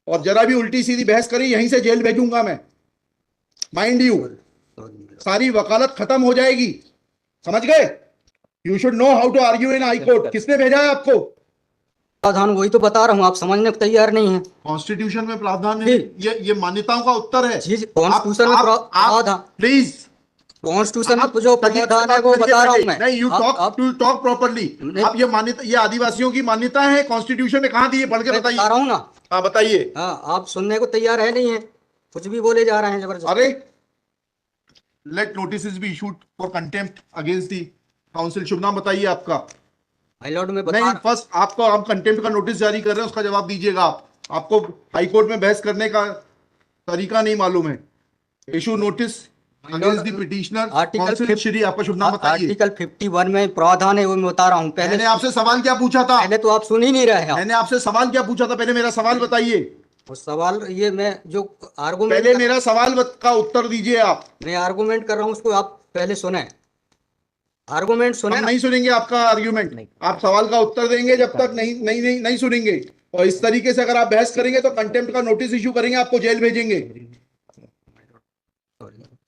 और जरा भी उल्टी सीधी बहस करी यहीं से जेल भेजूंगा मैं, माइंड यू। सारी वकालत खत्म हो जाएगी, समझ गए? You should know how to argue in high court. किसने भेजा है आपको? प्रावधान वही तो बता रहा हूँ, आप समझने को तैयार नहीं है। कॉन्स्टिट्यूशन में प्रावधान है, ये मान्यताओं का उत्तर है। कॉन्स्टिट्यूशन में प्रावधान, प्लीज कॉन्स्टिट्यूशन में जो प्रावधान है वो बता रहा हूँ मैं। नहीं, यू टॉक प्रॉपर्ली। आप ये मान्यता, ये आदिवासियों की मान्यता है, कॉन्स्टिट्यूशन में कहाँ दी है? पढ़ के बताइए। बता रहा हूँ ना। हाँ बताइए। हाँ, आप सुनने को तैयार है नहीं है, कुछ भी बोले जा रहे हैं जबरदस्त। अरे let notice be issued for contempt against the council. शुभ नाम बताइए आपका। हाई लॉर्ड में नहीं, फर्स्ट आपको, आप कंटेम्प्ट का नोटिस जारी कर रहे हैं, उसका जवाब दीजिएगा आप। आपको हाई कोर्ट में बहस करने का तरीका नहीं मालूम है। Issue notice against the petitioner. Council Shri, आपका शुभ नाम बताइए। आर्टिकल 51 में प्रावधान है, वो मैं बता रहा हूँ। पहले मैंने आपसे सवाल क्या पूछा था? पहले तो आप सुन ही नहीं रहे हैं। मैंने आपसे सवाल क्या पूछा था? पहले मेरा सवाल बताइए। उस सवाल, ये मैं जो आर्गुमेंट, पहले मेरा सवाल का उत्तर दीजिए आप। मैं आर्गुमेंट कर रहा हूँ, उसको आप पहले सुने। आर्गुमेंट सुने। हम नहीं सुनेंगे आपका आर्ग्यूमेंट। आप सवाल का उत्तर देंगे जब तक नहीं सुनेंगे। और इस तरीके से अगर आप बहस करेंगे तो कंटेम्प्ट का नोटिस इशू करेंगे, आपको जेल भेजेंगे।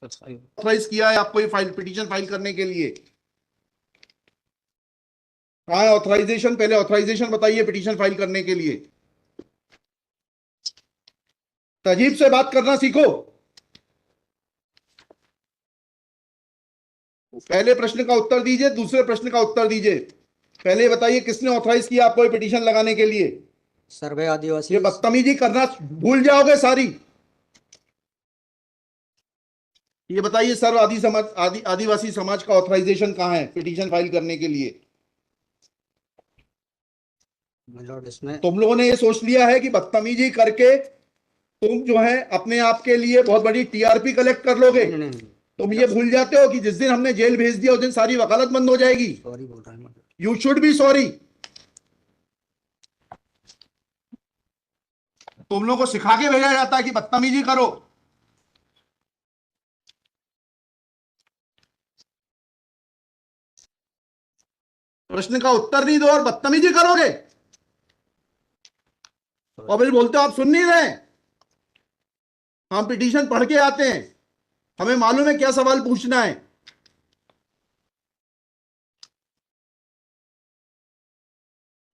ऑथराइज किया है आपको ये पिटीशन फाइल करने के लिए? कहाँ है ऑथराइजेशन? पहले ऑथराइजेशन बताइए पिटीशन फाइल करने के लिए। तजीब से बात करना सीखो। पहले प्रश्न का उत्तर दीजिए, दूसरे प्रश्न का उत्तर दीजिए। पहले बताइए किसने ऑथराइज किया आपको ये पिटीशन लगाने के लिए? सर्वे आदिवासी। ये बदतमीजी करना भूल जाओगे सारी। ये बताइए सर्व आदिवासी समाज का ऑथराइजेशन कहाँ है पिटीशन फाइल करने के लिए? इसमें तुम लोगों ने ये सोच लिया है कि बदतमीजी करके तुम जो है अपने आप के लिए बहुत बड़ी टीआरपी कलेक्ट कर लोगे। तुम ये भूल जाते हो कि जिस दिन हमने जेल भेज दिया उस दिन सारी वकालत बंद हो जाएगी। सॉरी बोल रहा हूं। You should be sorry. तुम लोगों को सिखा के भेजा जाता है कि बदतमीजी करो। प्रश्न का उत्तर नहीं दो और बदतमीजी करोगे, और फिर बोलते हो आप सुन नहीं रहे। हम पिटीशन पढ़ के आते हैं, हमें मालूम है क्या सवाल पूछना है।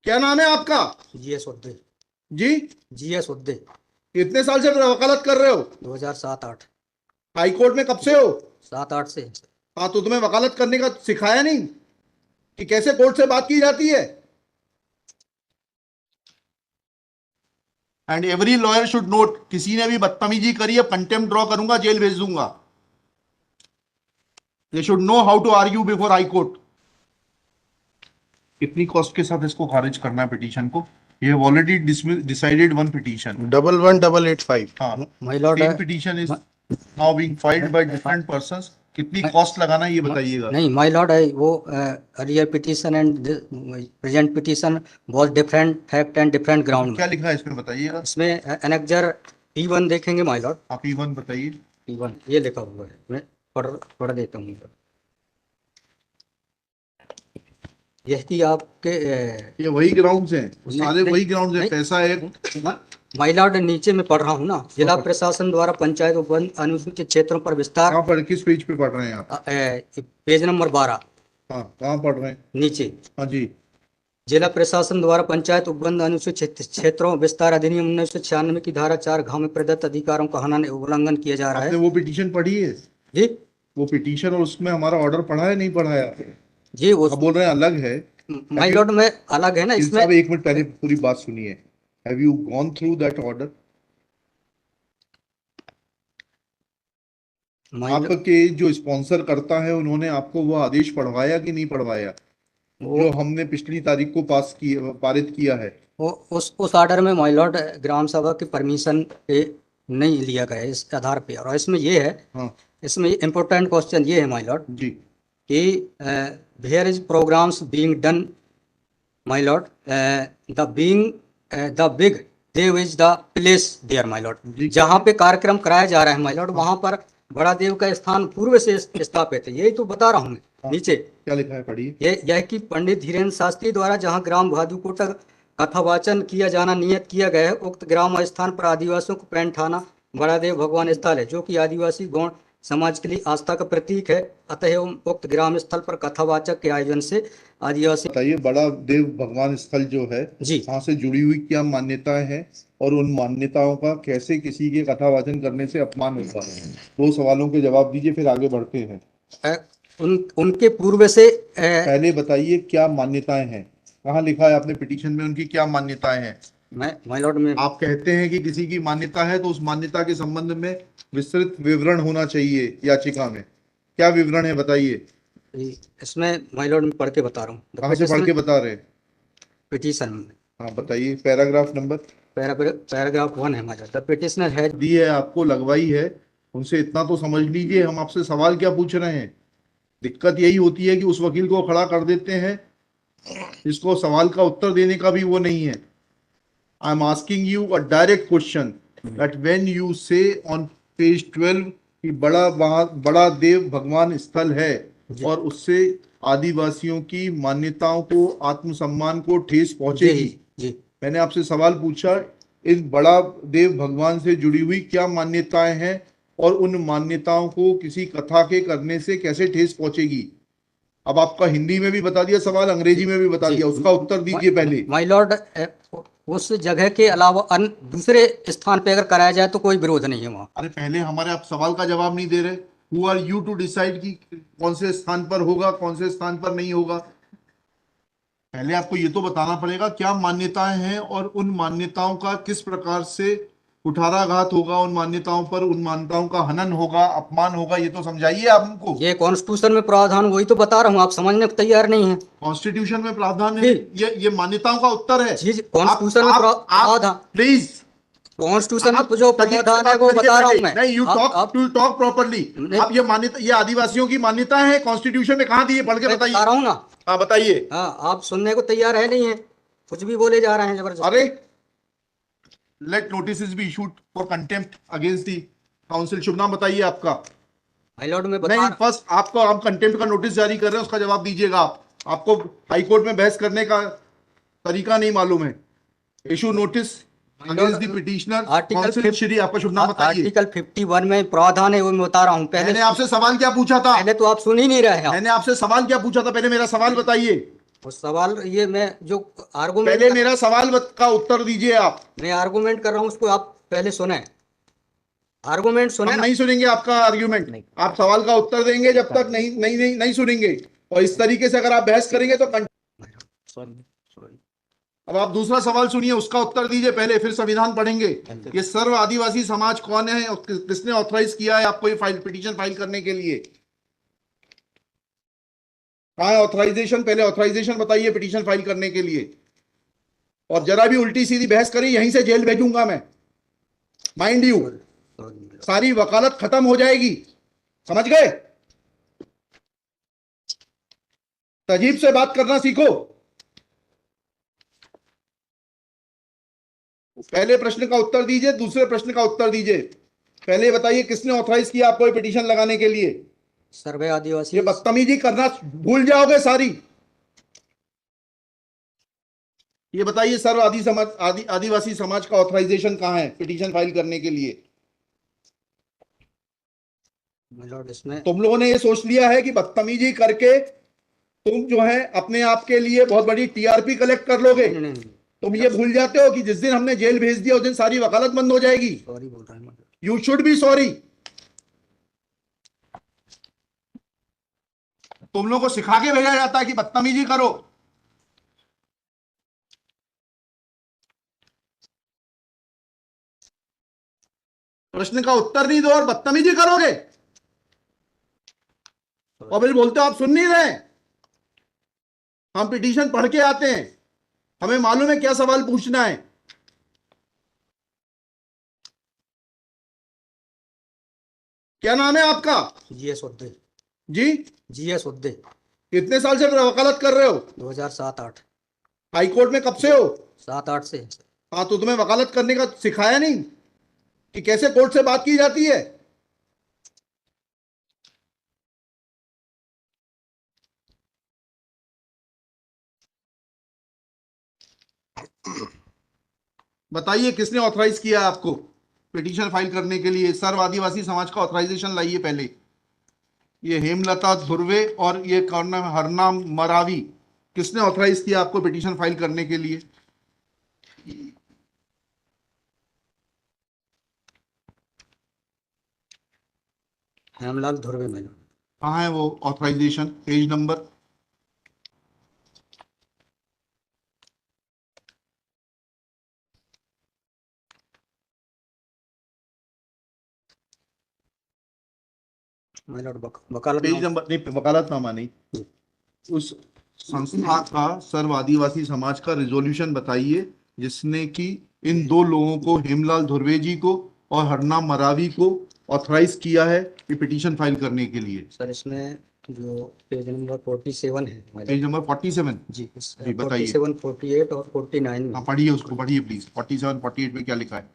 क्या नाम है आपका? जीएस उद्दे। जी, जीएस उद्दे। कितने साल से वकालत कर रहे हो? 2007-8। हाई कोर्ट में कब से हो? 7-8 से। हाँ, तो तुम्हें वकालत करने का सिखाया नहीं कि कैसे कोर्ट से बात की जाती है? And every lawyer should note, किसी ने भी बदतमीजी करी है कंटेम्प्ट ड्रॉ करूंगा, जेल भेज दूंगा। They should know how to argue before high court. कितनी कॉस्ट के साथ इसको खारिज करना है पिटीशन को? ये have already decided one petition 11185। हाँ, my lord, same petition is now being filed by different persons. कितनी कॉस्ट लगाना है ये बताइएगा। नहीं माय लॉर्ड, वो earlier petition and present petition बहुत different fact and different ground. क्या लिखा है इसमें बताइएगा। इसमें एनेक्जर P1 देखेंगे माय लॉर्ड। आप P1 बताइए। P1 ये लिखा हुआ है, मैं पढ़ देता हूँ। यही आपके ये वही ग्राउंड्स हैं, सारे वही ग्राउंड्स हैं। पैसा है माय लॉर्ड, नीचे में पढ़ रहा हूँ ना। जिला प्रशासन द्वारा पंचायत उपवन अनुसूचित क्षेत्रों पर विस्तार। कहाँ पर, किस पेज पे पढ़ रहे हैं आप? Page number 12। हाँ, कहाँ पढ़ रहे हैं? नीचे। हाँ जी। जिला प्रशासन द्वारा पंचायत उपबंध अनुसूचित क्षेत्रों विस्तार अधिनियम 1996 की धारा 4 में प्रदत्त अधिकारों का उल्लंघन किया जा रहा है। आपने वो पिटीशन पढ़ी है जी? वो पिटीशन और उसमें हमारा ऑर्डर पढ़ा है नहीं पढ़ाया? जी, वो बोल रहे हैं अलग है। माय लॉर्ड में अलग है ना इसमें। एक मिनट पहले पूरी बात सुनिए। Have you gone through that order? आपके जो स्पॉन्सर करता है उन्होंने आपको वो आदेश पढ़वाया कि नहीं पढ़वाया जो हमने पिछली तारीख को पारित किया है? वो उस ऑर्डर में माय लॉर्ड ग्राम सभा की परमिशन पे नहीं लिया गया इस आधार पे। और इसमें ये है, हाँ, इसमें इम्पोर्टेंट क्वेश्चन ये है माय लॉर्ड जी कि where is programmes being done my lord, the big Dev is the place there my lord. जहाँ पे कार्यक्रम कराया जा रहा है माय लॉर्ड, वहाँ पर बड़ा देव का स्थान पूर्व से स्थापित है। यही तो बता रहा हूँ। नीचे क्या लिखा है पढ़िए। यह कि पंडित धीरेन्द्र शास्त्री द्वारा जहाँ ग्राम भादुकोटा कथावाचन किया जाना नियत किया गया है। उक्त ग्राम स्थान पर आदिवासियों को पैंठाना बड़ा देव भगवान स्थल है, जो कि आदिवासी गौड़ समाज के लिए आस्था का प्रतीक है। अतः उक्त ग्राम स्थल पर कथावाचक के आयोजन से आदिवासी। बताइए, बड़ा देव भगवान स्थल जो है जी। वहां से जुड़ी हुई क्या मान्यताएं हैं और उन मान्यताओं का कैसे किसी के कथावाचन करने से अपमान होता है? दो सवालों के जवाब दीजिए, फिर आगे बढ़ते हैं। उनके पूर्व से पहले बताइए क्या मान्यताएं हैं, कहाँ लिखा है आपने पिटीशन में उनकी क्या मान्यताएं हैं? माय लॉर्ड में आप कहते हैं कि किसी की मान्यता है तो उस मान्यता के संबंध में विस्तृत विवरण होना चाहिए याचिका में। क्या विवरण है बताइए। इसमें माय लॉर्ड में पढ़ के बता रहा हूँ। कहाँ से पढ़ के बता रहे हैं? पिटीशन में। हाँ बताइए, पैराग्राफ नंबर। पैराग्राफ 1 है my lord. The petitioner has the है आपको, लगवाई है, उनसे इतना तो समझ लीजिए हम आपसे सवाल क्या पूछ रहे हैं। दिक्कत यही होती है कि उस वकील को खड़ा कर देते हैं जिसको सवाल का उत्तर देने का भी वो नहीं है। I am asking you a direct question that when you से ऑन पेज 12 कि बड़ा देव भगवान स्थल है और उससे आदिवासियों की मान्यताओं को, आत्मसम्मान को ठेस पहुंचेगी। जी मैंने आपसे सवाल पूछा, इस बड़ा देव भगवान से जुड़ी हुई क्या मान्यताएं हैं और उन मान्यताओं को किसी कथा के करने से कैसे ठेस पहुंचेगी। अब आपका हिंदी में भी बता दिया सवाल, अंग्रेजी में भी बता दिया, उसका उत्तर दीजिए पहले। माय लॉर्ड, उस जगह के अलावा अन्य दूसरे स्थान पे अगर कराया जाए तो कोई विरोध नहीं है वहाँ। अरे पहले हमारे आप सवाल का जवाब नहीं दे रहे। Who are you to decide कि कौन से स्थान पर होगा, कौन से स्थान पर नहीं होगा। पहले आपको ये तो बताना पड़ेगा क्या मान्यताएं हैं और उन मान्यताओं का किस प्रकार से कुठाराघात होगा, उन मान्यताओं पर, उन मान्यताओं का हनन होगा, अपमान होगा, ये तो समझाइए आप हमको। ये कॉन्स्टिट्यूशन में प्रावधान, वही तो बता रहा हूँ, आप समझने को तैयार नहीं है। कॉन्स्टिट्यूशन में प्रावधान है, ये मान्यताओं का उत्तर है। जी कॉन्स्टिट्यूशन में प्रावधान, प्लीज कॉन्स्टिट्यूशन में जो प्रावधान है वो बता रहा हूँ मैं। नहीं, यू टॉक प्रॉपर्ली। आप ये मान्यता, ये आदिवासियों की मान्यता है, कॉन्स्टिट्यूशन में कहाँ दी है, पढ़ के बताइए। बता रहा हूँ ना। हाँ बताइए। हाँ, आप सुनने को तैयार है नहीं है, कुछ भी बोले जा रहे हैं जबरदस्त। अरे let notice be issued for contempt against the council. शुभ नाम बताइए आपका। माय लॉर्ड में नहीं, फर्स्ट आपको हम कंटेम्प्ट का नोटिस जारी कर रहे हैं, उसका जवाब दीजिएगा आप। आपको हाईकोर्ट में बहस करने का तरीका नहीं मालूम है। Issue notice against the petitioner council Shri. आपका शुभ नाम बताइए। आर्टिकल 51 में प्रावधान है वो मैं बता रहा हूँ। पहले मैंने आपसे सवाल क्या पूछा था? पहले तो आप सुन ही नहीं रहे हैं। मैंने आपसे सवाल क्या पूछा था? पहले मेरा सवाल बताइए। उस सवाल, ये मैं जो आर्गुमेंट, पहले मेरा सवाल का उत्तर दीजिए आप। मैं आर्गुमेंट कर रहा हूँ उसको आप पहले सुने। आर्गुमेंट सुने। हम नहीं सुनेंगे आपका आर्ग्यूमेंट। आप सवाल का उत्तर देंगे जब तक नहीं सुनेंगे। और इस तरीके से अगर आप बहस करेंगे तो अब आप दूसरा सवाल सुनिए, उसका उत्तर दीजिए पहले, फिर संविधान पढ़ेंगे। ये सर्व आदिवासी समाज कौन है और किसने ऑथराइज किया है आपको ये पिटीशन फाइल करने के लिए? कहाँ है ऑथराइजेशन? पहले ऑथराइजेशन बताइए पिटीशन फाइल करने के लिए। और जरा भी उल्टी सीधी बहस करी यहीं से जेल भेजूंगा मैं, माइंड यू। सारी वकालत खत्म हो जाएगी, समझ गए? तजीब से बात करना सीखो। पहले प्रश्न का उत्तर दीजिए, दूसरे प्रश्न का उत्तर दीजिए। पहले बताइए किसने ऑथराइज किया आपको पिटीशन लगाने के लिए? सर्वे आदिवासी। ये बदतमीजी करना भूल जाओगे सारी। ये बताइए सर्व आदिवासी समाज का ऑथराइजेशन कहाँ है पिटीशन फाइल करने के लिए? इसमें तुम लोगों ने ये सोच लिया है कि बदतमीजी करके तुम जो है अपने आप के लिए बहुत बड़ी टीआरपी कलेक्ट कर लोगे। तुम ये भूल जाते हो कि जिस दिन हमने जेल भेज दिया उस दिन सारी वकालत बंद हो जाएगी। सॉरी बोल रहा हूं। You should be sorry. तुम लोगों को सिखा के भेजा जाता है कि बदतमीजी करो। प्रश्न का उत्तर नहीं दो और बदतमीजी करोगे और फिर बोलते हो आप सुन नहीं रहे। हम पिटीशन पढ़ के आते हैं, हमें मालूम है क्या सवाल पूछना है। क्या नाम है आपका? जीएस उद्दे। जी जीएस उद्दे। कितने साल से वकालत कर रहे हो? 2007-8। हाई कोर्ट में कब से हो? 7-8 से। हाँ, तो तुम्हें वकालत करने का सिखाया नहीं कि कैसे कोर्ट से बात की जाती है? बताइए किसने ऑथराइज किया आपको पिटीशन फाइल करने के लिए? सर्व आदिवासी समाज का ऑथराइजेशन लाइए पहले। ये हेमलता धुर्वे और ये कौन नाम है, हरनाम मरावी, किसने ऑथराइज किया आपको पिटीशन फाइल करने के लिए? Hemlal Dhurve my lord. कहाँ है वो authorisation? Page number? My lord वकालत पेज नंबर नहीं, वकालतनामा नहीं, उस संस्था का सर्व आदिवासी समाज का रिजोल्यूशन बताइए जिसने कि इन दो लोगों को, हेमलाल धुर्वे जी को और हरनाम मरावी को, ऑथराइज किया है कि पिटीशन फाइल करने के लिए। सर इसमें जो पेज नंबर 47 है माय पेज लॉर्ड। नंबर 47? जी जी बताइए। 47, 48 और 49 में। हाँ पढ़िए, उसको पढ़िए प्लीज। 47, 48 में क्या लिखा है?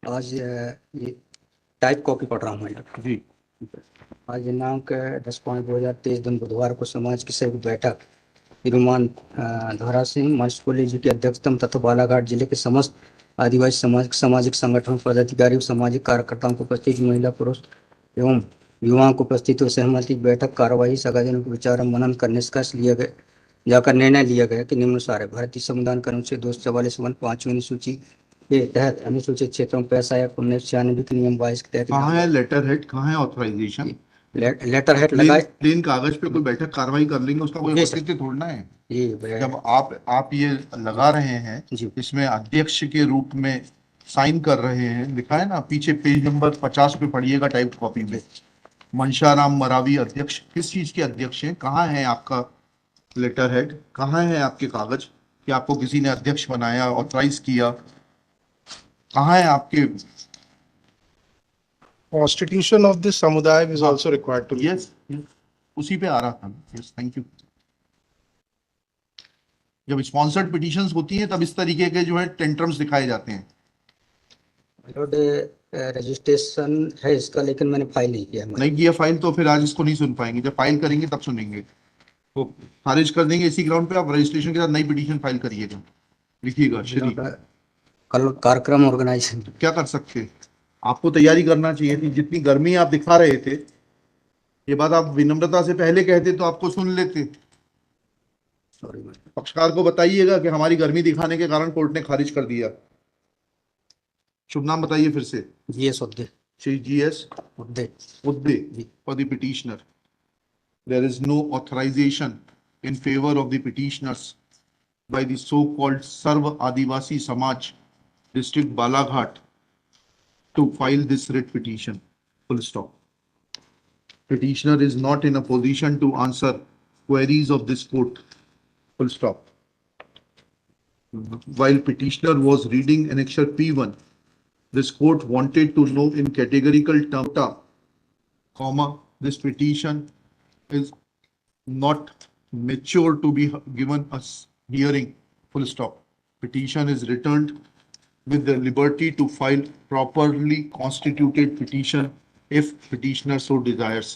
आज ये टाइप कॉपी पढ़ रहा हूँ माय लॉर्ड। जी। आज दिनांक 10/5/2023 दिन बुधवार को समाज की संयुक्त बैठक तिरुमान धरा सिंह मास्कोली जी की अध्यक्षता में तथा बालाघाट जिले के समस्त आदिवासी सामाजिक संगठनों पदाधिकारियों सामाजिक कार्यकर्ताओं को उपस्थित महिला पुरुष एवं युवाओं को उपस्थित हो सहमति बैठक कार्यवाही सगाजनों के विचार मनन कर निष्कर्ष लिया गया जाकर निर्णय लिया गया कि निम्नानुसार है। भारतीय संविधान के अनुच्छेद 244 पांचवी अनुसूची के तहत अनुसूचित क्षेत्रों में पैसा या 1996 के नियम 22 के तहत कहाँ है लेटर हेड, कहाँ है ऑथराइजेशन? लेटर हेड लगाए। प्लेन कागज पे कोई बैठक कार्रवाई कर लेंगे, उसका कोई जी सर। औचित्य थोड़ना है। जी जब आप ये लगा रहे हैं, जी। इसमें अध्यक्ष के रूप में साइन कर रहे हैं, लिखा है ना पीछे, पेज नंबर 50 पे पढ़िएगा टाइप कॉपी में। मनशाराम मरावी अध्यक्ष, किस चीज के अध्यक्ष हैं? कहाँ है आपका लेटर हेड? कहाँ है आपके कागज कि आपको किसी ने अध्यक्ष बनाया, ऑथराइज किया? कहाँ है आपके? Constitution of this samudaya is हाँ, also required to be. Yes, उसी पे आ रहा था। Yes, thank you. जब स्पॉन्सर्ड पिटीशंस होती हैं तब इस तरीके के जो है टेंट्रम्स दिखाए जाते हैं। रजिस्ट्रेशन है इसका, लेकिन मैंने फाइल नहीं किया है। नहीं किया फाइल तो फिर आज इसको नहीं सुन पाएंगे। जब फाइल करेंगे तब सुनेंगे, तो खारिज कर देंगे इसी ग्राउंड पे। आप रजिस्ट्रेशन के साथ नई पिटीशन फाइल करिएगा, लिखिएगा श्री। कल कार्यक्रम ऑर्गेनाइजेशन क्या कर सकते हैं? आपको तैयारी करना चाहिए थी। जितनी गर्मी आप दिखा रहे थे, ये बात आप विनम्रता से पहले कहते तो आपको सुन लेते। सॉरी। पक्षकार को बताइएगा कि हमारी गर्मी दिखाने के कारण कोर्ट ने खारिज कर दिया। शुभ नाम बताइए फिर से। GS Udde. Shri GS Udde. Udde for the petitioner. There is no authorization in favor of the petitioners by the so-called Sarv Adivasi Samaj, District Balaghat, to file this writ petition. Full stop. Petitioner is not in a position to answer queries of this court. Full stop. While petitioner was reading annexure P1, this court wanted to know in categorical terms, comma, this petition is not mature to be given a hearing, full stop. Petition is returned with the liberty to file properly constituted petition if petitioner so desires.